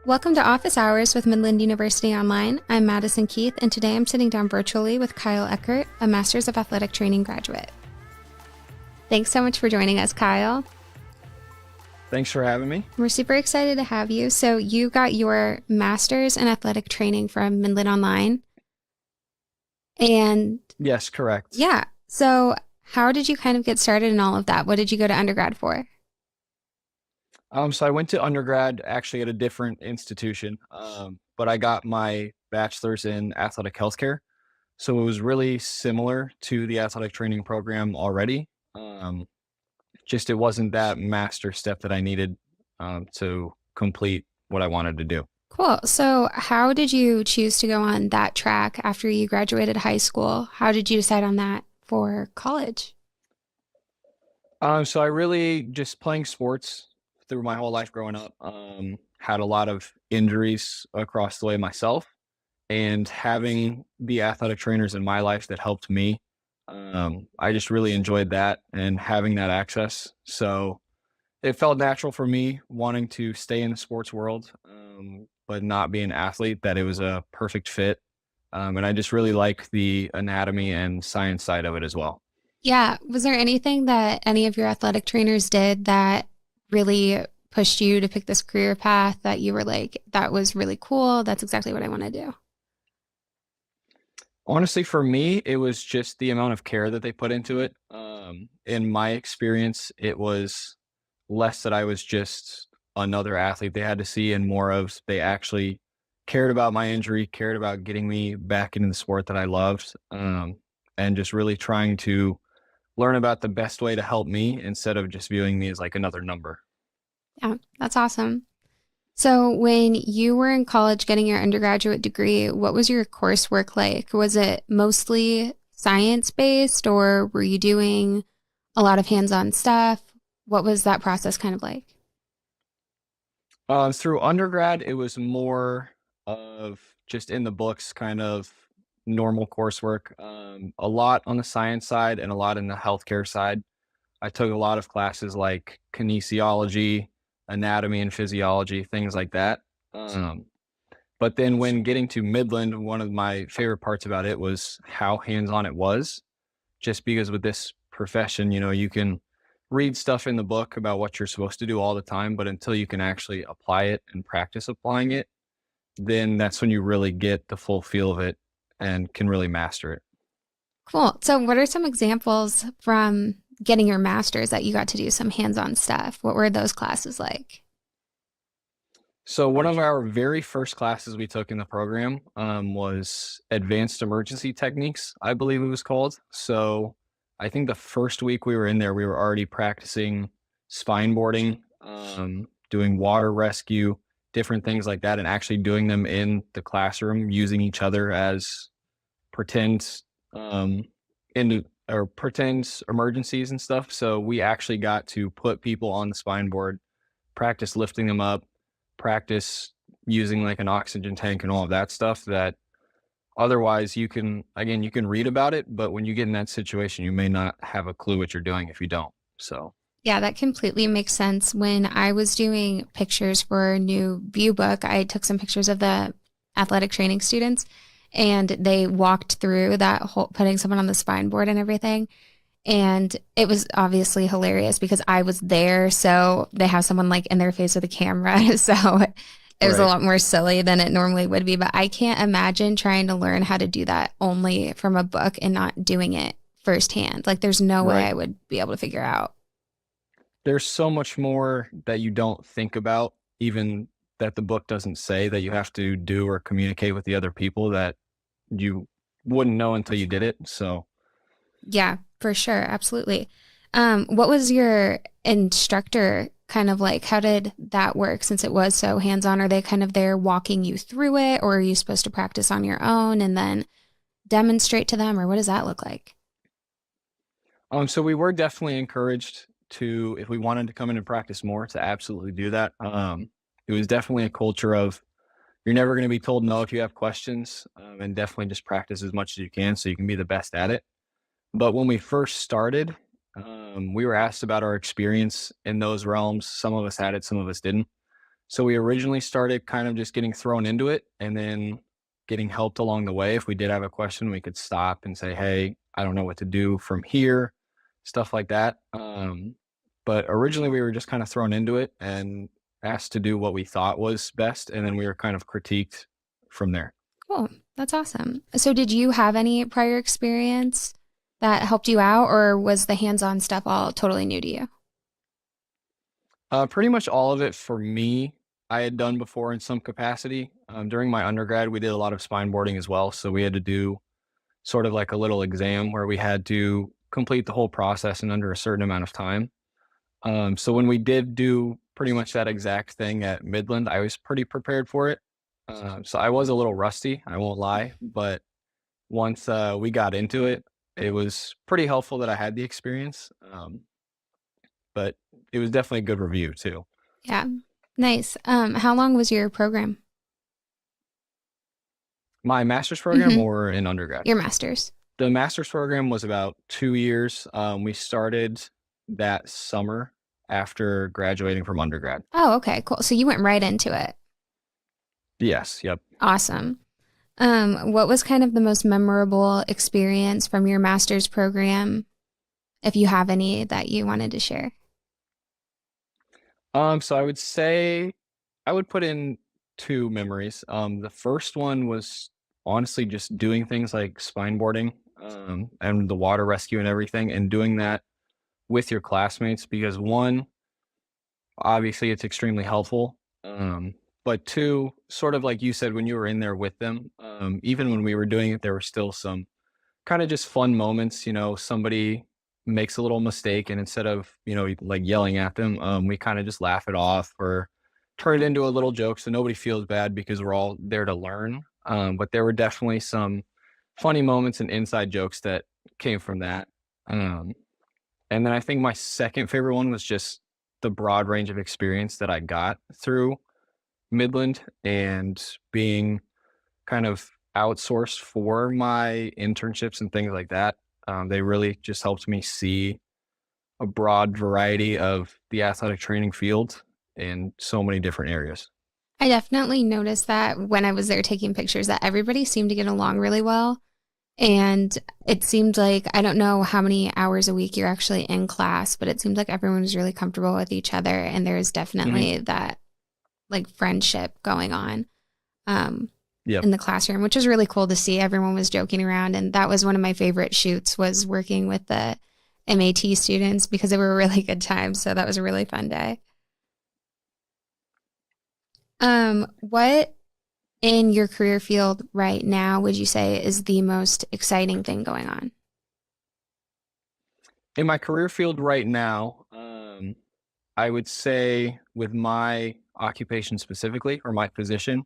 Welcome to Office Hours with Midland University Online. I'm Madison Keith, and today I'm sitting down virtually with Kyle Eckart, a Master's of Athletic Training graduate. Thanks so much for joining us, Kyle. Thanks for having me. We're super excited to have you. So you got your Master's in Athletic Training from Midland Online. And Yes, correct. yeah, so how did you kind of get started in all of that? What did you go to undergrad for? So I went to undergrad actually at a different institution, but I got my bachelor's in athletic healthcare. So it was really similar to the athletic training program already. Um, just it wasn't that master step that I needed to complete what I wanted to do. Cool. So how did you choose to go on that track after you graduated high school? How did you decide on that for college? So I really just playing sports through my whole life growing up. Had a lot of injuries across the way myself, and having the athletic trainers in my life that helped me, I just really enjoyed that and having that access. So it felt natural for me wanting to stay in the sports world, but not be an athlete, that it was a perfect fit. And I just really like the anatomy and science side of it as well. Yeah. Was there anything that any of your athletic trainers did that really pushed you to pick this career path that you were like, that was really cool? That's exactly what I want to do. Honestly, for me, it was just the amount of care that they put into it. In my experience, it was less that I was just another athlete they had to see, and more of they actually cared about my injury, cared about getting me back into the sport that I loved, and just really trying to learn about the best way to help me instead of just viewing me as like another number. Yeah, that's awesome. So when you were in college getting your undergraduate degree, what was your coursework like? Was it mostly science based or were you doing a lot of hands-on stuff? What was that process kind of like? Through undergrad, it was more of just in the books, kind of normal coursework. A lot on the science side and a lot in the healthcare side. I took a lot of classes like kinesiology, anatomy and physiology, things like that. Um, but then when getting to Midland, one of my favorite parts about it was how hands-on it was. Just because with this profession, you can read stuff in the book about what you're supposed to do all the time, but until you can actually apply it and practice applying it, then that's when you really get the full feel of it and can really master it. Cool. So what are some examples from getting your master's that you got to do some hands-on stuff? What were those classes like? So one of our very first classes we took in the program was advanced emergency techniques, I believe it was called. So I think the first week we were in there, we were already practicing spine boarding, doing water rescue, different things like that, and actually doing them in the classroom, using each other as pretend um, into or pretend emergencies and stuff. So we actually got to put people on the spine board, practice lifting them up, practice using like an oxygen tank and all of that stuff that otherwise you can read about it, but when you get in that situation, you may not have a clue what you're doing if you don't. So Yeah, that completely makes sense. When I was doing pictures for a new view book, I took some pictures of the athletic training students and they walked through that whole putting someone on the spine board and everything. And it was obviously hilarious because I was there. So they have someone like in their face with a camera. So it was a right. lot more silly than it normally would be. But I can't imagine trying to learn how to do that only from a book and not doing it firsthand. Like there's no way Right. I would be able to figure out. There's so much more that you don't think about, even that the book doesn't say, that you have to do or communicate with the other people that you wouldn't know until you did it. So Yeah, for sure. Absolutely. What was your instructor kind of like? How did that work since it was so hands on? Are they kind of there walking you through it, or are you supposed to practice on your own and then demonstrate to them, or what does that look like? so we were definitely encouraged to, if we wanted to come in and practice more, to absolutely do that. It was definitely a culture of you're never going to be told no if you have questions, and definitely just practice as much as you can so you can be the best at it. But when we first started, we were asked about our experience in those realms. Some of us had it, some of us didn't. So we originally started kind of just getting thrown into it and then getting helped along the way. If we did have a question, we could stop and say, hey, I don't know what to do from here, stuff like that. But originally we were just kind of thrown into it and asked to do what we thought was best. And then we were kind of critiqued from there. Cool. That's awesome. So, did you have any prior experience that helped you out, or was the hands on stuff all totally new to you? Pretty much all of it for me, I had done before in some capacity. During my undergrad, we did a lot of spine boarding as well. So we had to do sort of like a little exam where we had to complete the whole process in under a certain amount of time. So when we did do pretty much that exact thing at Midland, I was pretty prepared for it. So I was a little rusty, I won't lie, but once we got into it, it was pretty helpful that I had the experience. But it was definitely a good review too. Yeah. Nice. How long was your program? My master's program Hmm. or in undergrad? Your master's. The master's program was about 2 years. We started that summer after graduating from undergrad. Oh, okay, cool. So you went right into it. Yes, yep. Awesome. What was kind of the most memorable experience from your master's program, if you have any that you wanted to share? So I would say I would put in two memories. The first one was honestly just doing things like spine boarding, and the water rescue and everything, and doing that with your classmates because one, obviously it's extremely helpful. But two, sort of like you said, when you were in there with them, even when we were doing it, there were still some kind of just fun moments. Somebody makes a little mistake, and instead of, like yelling at them, we kind of just laugh it off or turn it into a little joke so nobody feels bad because we're all there to learn. But there were definitely some funny moments and inside jokes that came from that. Um, and then I think my second favorite one was just the broad range of experience that I got through Midland and being kind of outsourced for my internships and things like that. They really just helped me see a broad variety of the athletic training field in so many different areas. I definitely noticed that when I was there taking pictures that everybody seemed to get along really well. And it seemed like, I don't know how many hours a week you're actually in class, but it seemed like everyone was really comfortable with each other. And there was Hmm. definitely that like friendship going on um, Yep. in the classroom, which was really cool to see. Everyone was joking around. And that was one of my favorite shoots was working with the MAT students because they were a really good time. So that was a really fun day. What in your career field right now would you say is the most exciting thing going on? In my career field right now, I would say with my occupation specifically or my position,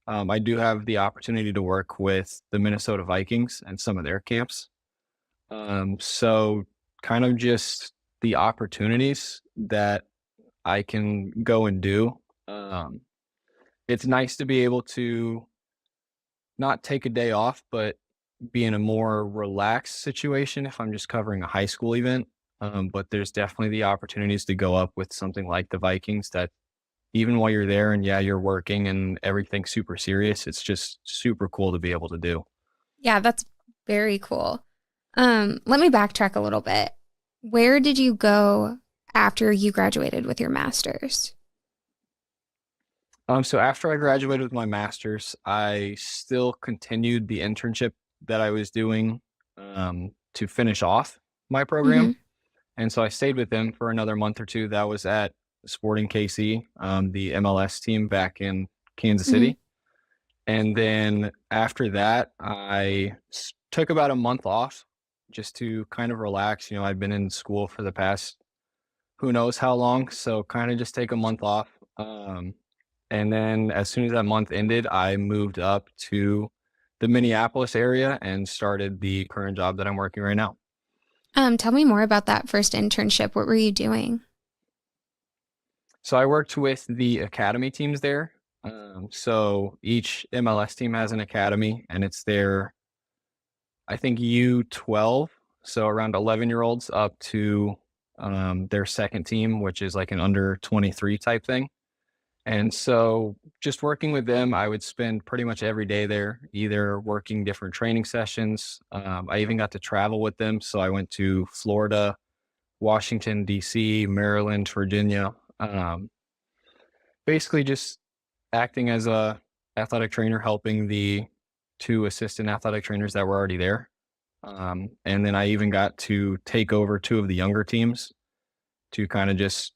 I do have the opportunity to work with the Minnesota Vikings and some of their camps. So kind of just the opportunities that I can go and do. Um, it's nice to be able to not take a day off, but be in a more relaxed situation if I'm just covering a high school event. But there's definitely the opportunities to go up with something like the Vikings that even while you're there and yeah, you're working and everything's super serious, it's just super cool to be able to do. Yeah, that's very cool. Let me backtrack a little bit. Where did you go after you graduated with your master's? So after I graduated with my master's, I still continued the internship that I was doing to finish off my program. Hmm. And so I stayed with them for another month or two. That was at Sporting KC, the MLS team back in Kansas Hmm. City. And then after that, took about a month off just to kind of relax. I'd been in school for the past who knows how long. So kind of just take a month off. And then as soon as that month ended, I moved up to the Minneapolis area and started the current job that I'm working right now. Tell me more about that first internship. What were you doing? So I worked with the academy teams there. So each MLS team has an academy, and it's their, I think, U12, so around 11-year-olds up to their second team, which is like an under 23 type thing. And so just working with them, I would spend pretty much every day there, either working different training sessions. I even got to travel with them. So I went to Florida, Washington, D.C., Maryland, Virginia, um, basically just acting as a athletic trainer, helping the two assistant athletic trainers that were already there. And then I even got to take over two of the younger teams to kind of just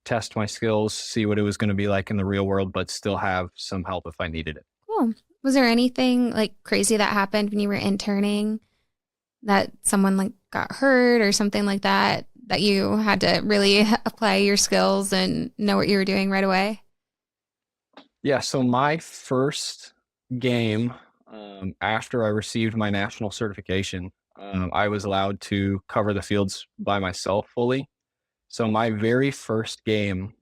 test my skills, see what it was going to be like in the real world, but still have some help if I needed it. Cool. Was there anything like crazy that happened when you were interning, that someone like got hurt or something like that, that you had to really apply your skills and know what you were doing right away? Yeah, so my first game after I received my national certification, I was allowed to cover the fields by myself fully. So my very first game,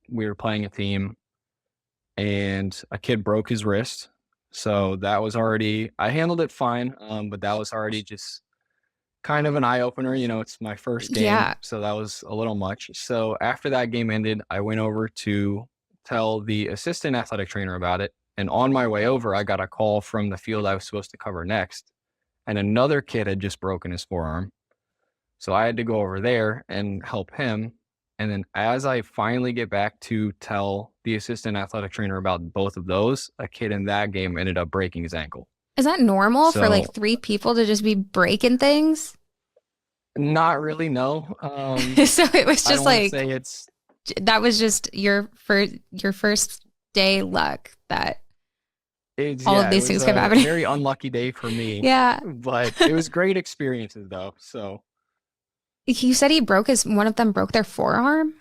we were playing a team and a kid broke his wrist. So that was already, I handled it fine, but that was already just kind of an eye opener. You know, it's my first game. Yeah. So that was a little much. So after that game ended, I went over to tell the assistant athletic trainer about it. And on my way over, I got a call from the field I was supposed to cover next. And another kid had just broken his forearm. So I had to go over there and help him. And then as I finally get back to tell the assistant athletic trainer about both of those, a kid in that game ended up breaking his ankle. Is that normal for So like three people to just be breaking things? not really, no. So it was I just don't want to like say it's that was just your first day luck that it's all of yeah, it these was things kept a happening. very unlucky day for me, Yeah. but it was great experiences though. So You said he broke his one of them broke their forearm?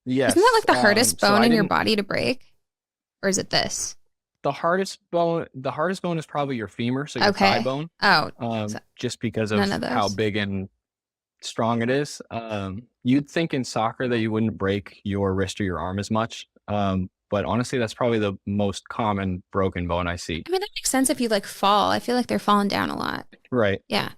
Isn't that yes, like the hardest so bone I in your didn't body to break? Or is it this? the hardest bone is probably your femur, so your thigh Okay. bone, Oh, so just because none of of how those. big and strong it is. You'd think in soccer that you wouldn't break your wrist or your arm as much. But honestly, that's probably the most common broken bone I see. I mean, that makes sense if you like fall. I feel like they're falling down a lot. Right. Yeah,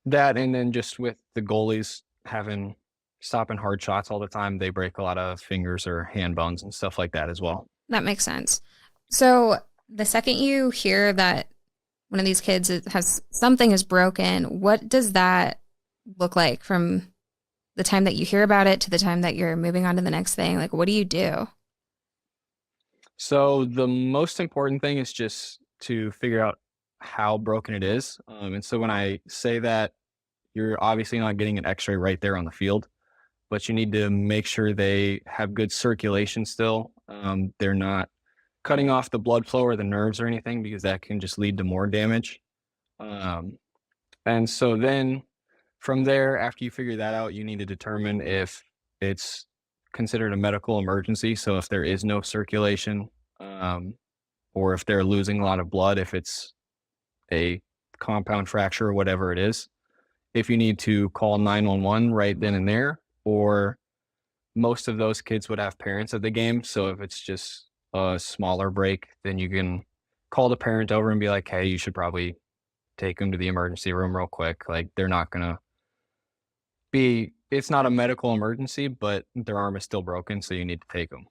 That and then just with the goalies having stopping hard shots all the time, they break a lot of fingers or hand bones and stuff like that as well. that makes sense. So the second you hear that one of these kids has something is broken, what does that look like from the time that you hear about it to the time that you're moving on to the next thing? Like, what do you do? So the most important thing is just to figure out how broken it is. And so when I say that, you're obviously not getting an X-ray right there on the field, but you need to make sure they have good circulation still. They're not cutting off the blood flow or the nerves or anything because that can just lead to more damage. Um, and so then from there, after you figure that out, you need to determine if it's considered a medical emergency. So if there is no circulation, um, or if they're losing a lot of blood, if it's a compound fracture or whatever it is, if you need to call 911 right then and there, or most of those kids would have parents at the game. So if it's just a smaller break, then you can call the parent over and be like, hey, you should probably take them to the emergency room real quick. Like they're not going to it's not a medical emergency, but their arm is still broken. So you need to take them.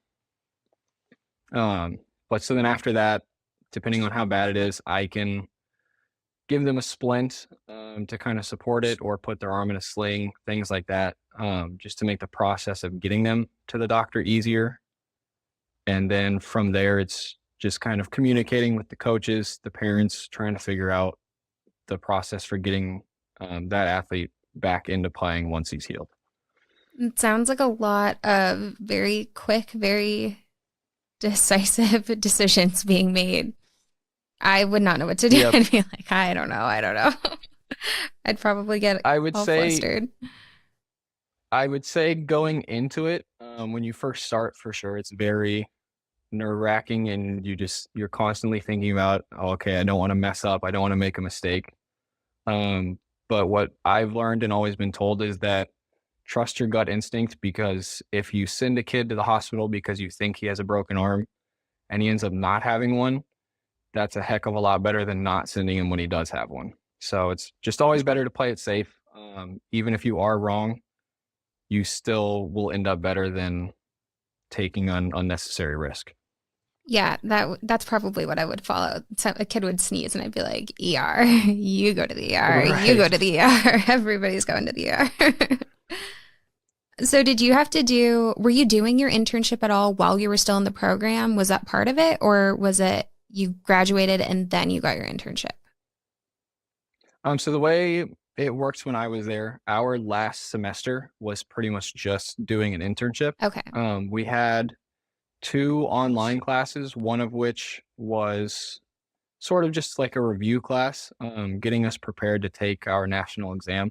But so then after that, depending on how bad it is, I can give them a splint to kind of support it or put their arm in a sling, things like that, just to make the process of getting them to the doctor easier. And then from there, it's just kind of communicating with the coaches, the parents, trying to figure out the process for getting that athlete back into playing once he's healed. It sounds like a lot of very quick, very decisive decisions being made. I would not know what to do. Yep. I'd be like, I don't know. I don't know. I'd probably get I would all say flustered. I would say going into it, when you first start, for sure, it's very nerve wracking, and you're constantly thinking about, oh, okay, I don't want to mess up, I don't want to make a mistake. But what I've learned and always been told is that trust your gut instinct, because if you send a kid to the hospital because you think he has a broken arm and he ends up not having one, that's a heck of a lot better than not sending him when he does have one. So it's just always better to play it safe. Even if you are wrong, you still will end up better than taking on unnecessary risk. Yeah, that's probably what I would follow. So a kid would sneeze and I'd be like, ER, you go to the ER, you go Right. to the ER, everybody's going to the ER. So did you have to were you doing your internship at all while you were still in the program? Was that part of it, or was it you graduated and then you got your internship? So the way it works when I was there, our last semester was pretty much just doing an internship. Okay. We had two online classes, one of which was sort of just like a review class, getting us prepared to take our national exam.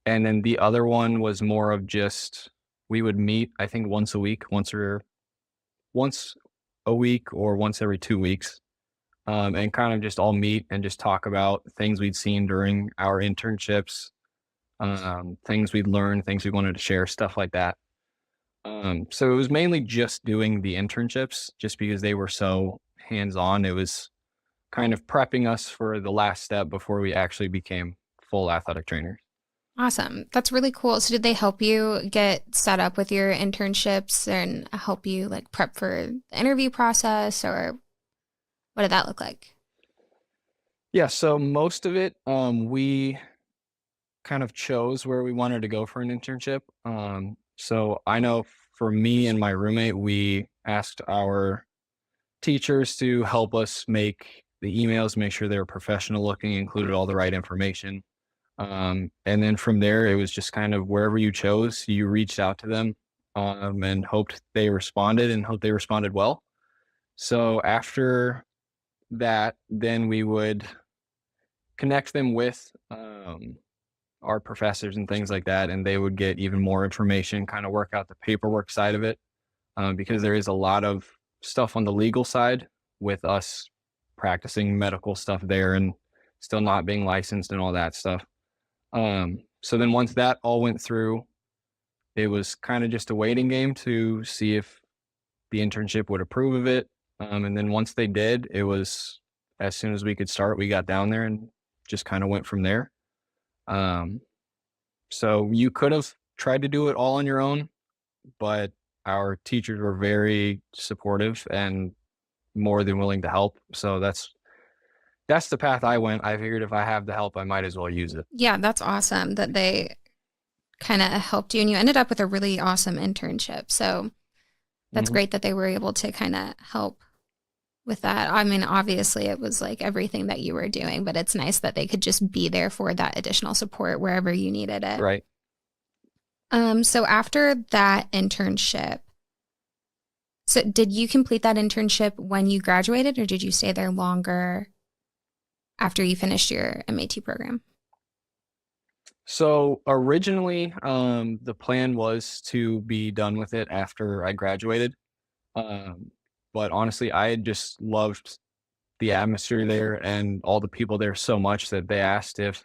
And then the other one was more of just we would meet, I think, once a week, once a week or once every 2 weeks, and kind of just all meet and just talk about things we'd seen during our internships, things we'd learned, things we wanted to share, stuff like that. So it was mainly just doing the internships, just because they were so hands-on. It was kind of prepping us for the last step before we actually became full athletic trainers. Awesome. That's really cool. So did they help you get set up with your internships and help you like prep for the interview process, or what did that look like? Yeah, so most of it, we kind of chose where we wanted to go for an internship. So I know for me and my roommate, we asked our teachers to help us make the emails, make sure they were professional looking, included all the right information. And then from there, it was just kind of wherever you chose, you reached out to them, and hoped they responded and hoped they responded well. So after that, then we would connect them with our professors and things like that, and they would get even more information, kind of work out the paperwork side of it, because there is a lot of stuff on the legal side with us practicing medical stuff there and still not being licensed and all that stuff. So then once that all went through, it was kind of just a waiting game to see if the internship would approve of it. And then once they did, it was as soon as we could start, we got down there and just kind of went from there. Um, so you could have tried to do it all on your own, but our teachers were very supportive and more than willing to help. So that's the path I went. I figured if I have the help, I might as well use it. Yeah, that's awesome that they kind of helped you and you ended up with a really awesome internship. So that's Mhm. great that they were able to kind of help with that. I mean, obviously it was like everything that you were doing, but it's nice that they could just be there for that additional support wherever you needed it. Right. So after that internship, so did you complete that internship when you graduated, or did you stay there longer after you finished your MAT program? So originally, the plan was to be done with it after I graduated. Um, but honestly, I had just loved the atmosphere there and all the people there so much that they asked if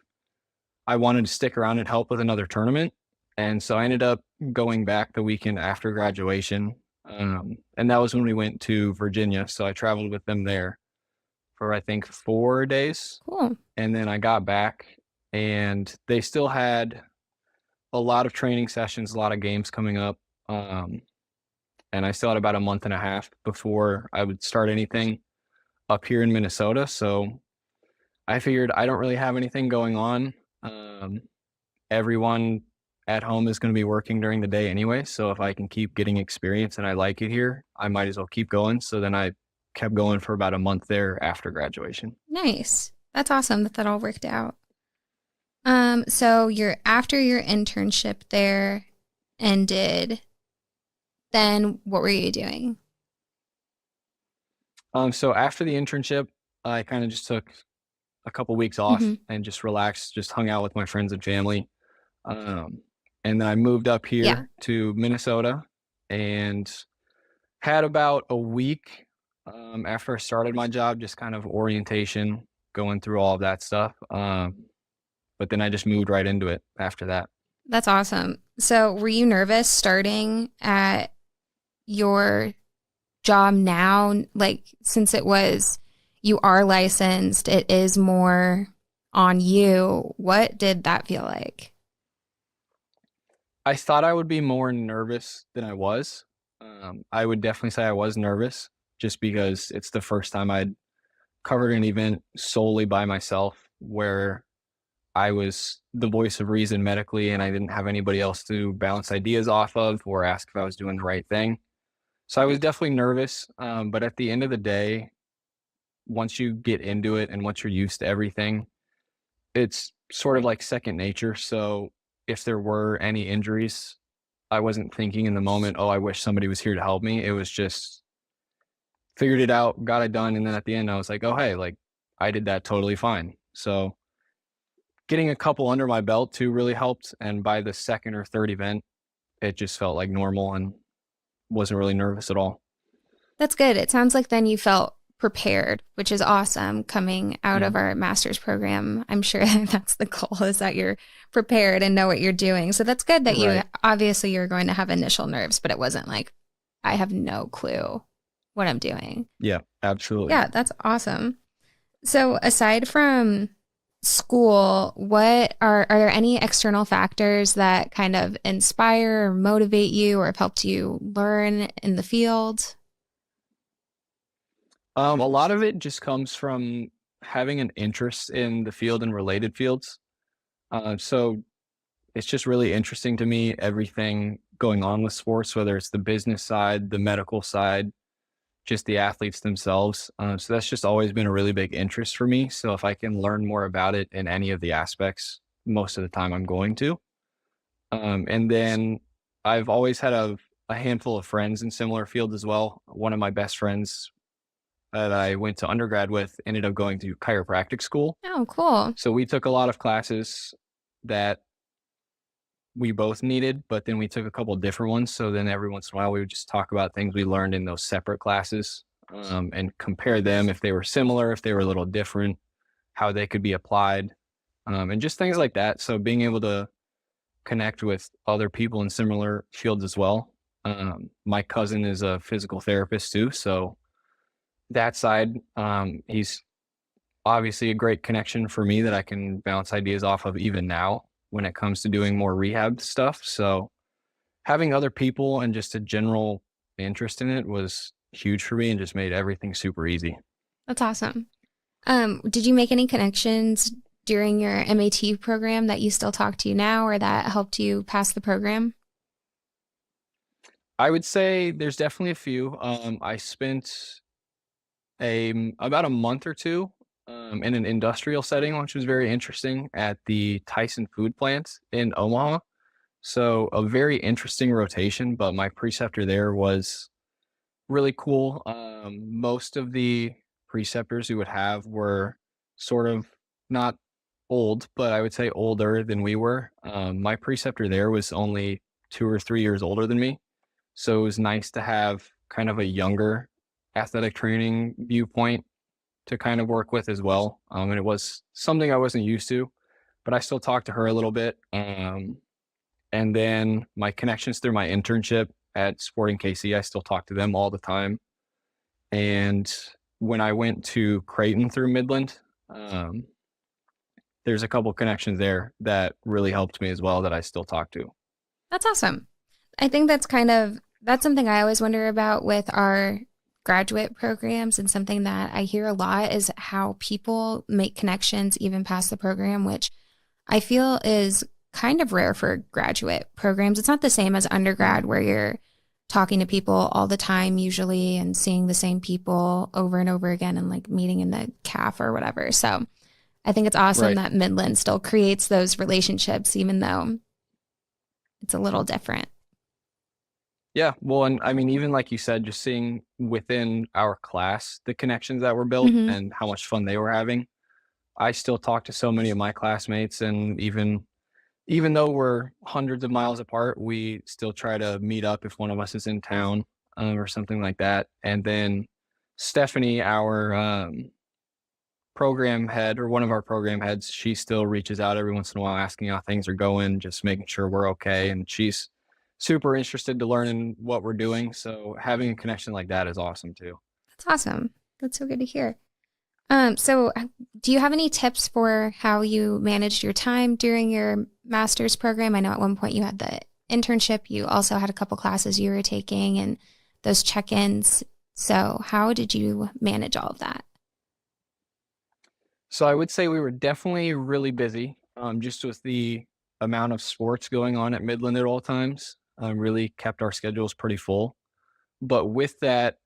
I wanted to stick around and help with another tournament. And so I ended up going back the weekend after graduation. And that was when we went to Virginia. So I traveled with them there for, I think, 4 days. Cool. And then I got back and they still had a lot of training sessions, a lot of games coming up. Um, and I still had about a month and a half before I would start anything up here in Minnesota. So I figured I don't really have anything going on. Um, Everyone at home is going to be working during the day anyway. So if I can keep getting experience and I like it here, I might as well keep going. So then I kept going for about a month there after graduation. Nice. That's awesome that that all worked out. So you're after your internship there ended, then what were you doing? So after the internship, I kind of just took a couple weeks off Hmm. and just relaxed, just hung out with my friends and family. And then I moved up Yeah, here to Minnesota and had about a week after I started my job, just kind of orientation, going through all of that stuff. But then I just moved right into it after that. that's awesome. So were you nervous starting at your job now? Like, since you are licensed, it is more on you. What did that feel like? I thought I would be more nervous than I was. I would definitely say I was nervous just because it's the first time I'd covered an event solely by myself where I was the voice of reason medically and I didn't have anybody else to bounce ideas off of or ask if I was doing the right thing. So I was definitely nervous. But at the end of the day, once you get into it and once you're used to everything, it's sort of like second nature. So if there were any injuries, I wasn't thinking in the moment, oh, I wish somebody was here to help me. It was just figured it out, got it done. And then at the end, I was like, oh, hey, like I did that totally fine. So getting a couple under my belt too really helped. And by the second or third event, it just felt like normal and wasn't really nervous at all. That's good. It sounds like then you felt prepared, which is awesome coming out of Mhm. our master's program. I'm sure that's the goal is that you're prepared and know what you're doing. So that's good that you Right. obviously you're going to have initial nerves, but it wasn't like I have no clue what I'm doing. Yeah, absolutely. Yeah, that's awesome. So aside from school, what are there any external factors that kind of inspire or motivate you or have helped you learn in the field? A lot of it just comes from having an interest in the field and related fields. So it's just really interesting to me, everything going on with sports, whether it's the business side, the medical side, just the athletes themselves. So that's just always been a really big interest for me. So if I can learn more about it in any of the aspects, most of the time I'm going to. And then I've always had a handful of friends in similar fields as well. One of my best friends that I went to undergrad with ended up going to chiropractic school. Oh, cool. So we took a lot of classes that we both needed, but then we took a couple of different ones. So then every once in a while, we would just talk about things we learned in those separate classes, and compare them if they were similar, if they were a little different, how they could be applied, and just things like that. So being able to connect with other people in similar fields as well. My cousin is a physical therapist too. So that side, he's obviously a great connection for me that I can bounce ideas off of even now when it comes to doing more rehab stuff. So having other people and just a general interest in it was huge for me and just made everything super easy. That's awesome. Did you make any connections during your MAT program that you still talk to now or that helped you pass the program? I would say there's definitely a few. I spent about a month or two in an industrial setting, which was very interesting at the Tyson food plant in Omaha. So a very interesting rotation, but my preceptor there was really cool. Most of the preceptors we would have were sort of not old, but I would say older than we were. My preceptor there was only 2 or 3 years older than me. So it was nice to have kind of a younger athletic training viewpoint to kind of work with as well. And it was something I wasn't used to, but I still talked to her a little bit. And then my connections through my internship at Sporting KC, I still talk to them all the time. And when I went to Creighton through Midland, um, there's a couple connections there that really helped me as well that I still talk to. That's awesome. I think that's something I always wonder about with our graduate programs and something that I hear a lot is how people make connections even past the program, which I feel is kind of rare for graduate programs. It's not the same as undergrad where you're talking to people all the time usually and seeing the same people over and over again and like meeting in the caf or whatever. So I think it's awesome Right. that Midland still creates those relationships even though it's a little different. Yeah. Well, and I mean, even like you said, just seeing within our class the connections that were built Hmm. and how much fun they were having. I still talk to so many of my classmates, and even though we're hundreds of miles apart, we still try to meet up if one of us is in town, or something like that. And then Stephanie, our program head or one of our program heads, she still reaches out every once in a while asking how things are going, just making sure we're okay. And she's super interested to learn in what we're doing. So having a connection like that is awesome too. That's awesome. That's so good to hear. Do you have any tips for how you managed your time during your master's program? I know at one point you had the internship, you also had a couple classes you were taking and those check-ins. So how did you manage all of that? So I would say we were definitely really busy, just with the amount of sports going on at Midland at all times. Really kept our schedules pretty full. But with that,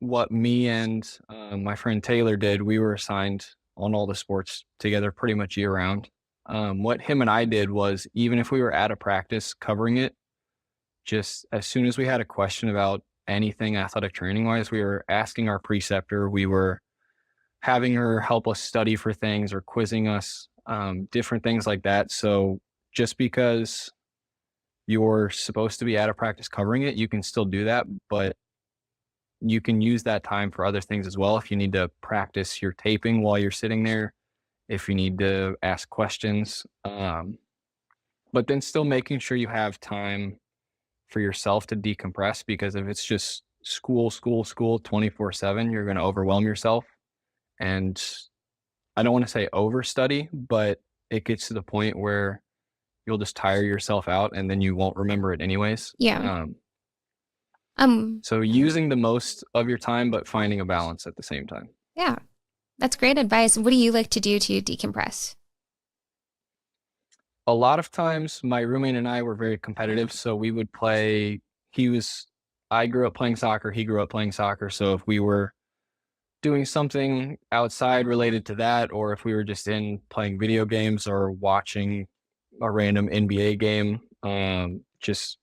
what me and my friend Taylor did, we were assigned on all the sports together pretty much year round. What him and I did was, even if we were at a practice covering it, just as soon as we had a question about anything athletic training wise, we were asking our preceptor, we were having her help us study for things or quizzing us, different things like that. So just because you're supposed to be at a practice covering it, you can still do that, but you can use that time for other things as well. If you need to practice your taping while you're sitting there, if you need to ask questions, but then still making sure you have time for yourself to decompress, because if it's just school, school, school 24/7, you're going to overwhelm yourself. And I don't want to say overstudy, but it gets to the point where you'll just tire yourself out and then you won't remember it anyways. Yeah. So using the most of your time, but finding a balance at the same time. Yeah, that's great advice. What do you like to do to decompress? A lot of times my roommate and I were very competitive. So we would play, I grew up playing soccer. He grew up playing soccer. So if we were doing something outside related to that, or if we were just in playing video games or watching a random NBA game, just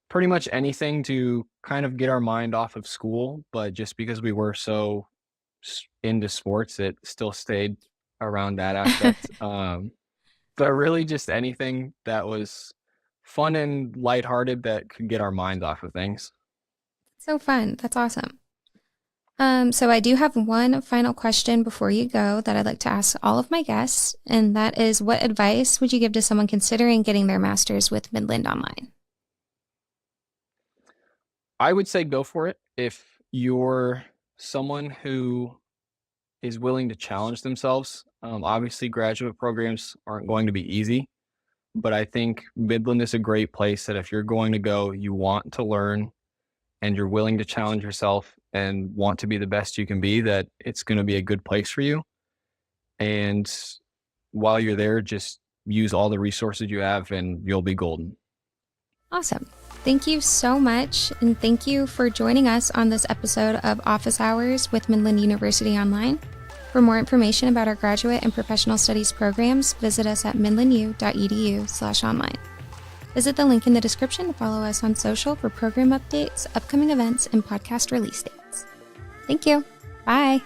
pretty much anything to kind of get our mind off of school. But just because we were so into sports, it still stayed around that aspect. But really just anything that was fun and lighthearted that could get our minds off of things. So fun. That's awesome. So I do have one final question before you go that I'd like to ask all of my guests, and that is, what advice would you give to someone considering getting their master's with Midland Online? I would say go for it. If you're someone who is willing to challenge themselves, obviously graduate programs aren't going to be easy, but I think Midland is a great place that if you're going to go, you want to learn and you're willing to challenge yourself and want to be the best you can be, that it's going to be a good place for you. And while you're there, just use all the resources you have and you'll be golden. Awesome. Thank you so much. And thank you for joining us on this episode of Office Hours with Midland University Online. For more information about our graduate and professional studies programs, visit us at midlandu.edu/online. Visit the link in the description to follow us on social for program updates, upcoming events, and podcast release dates. Thank you. Bye.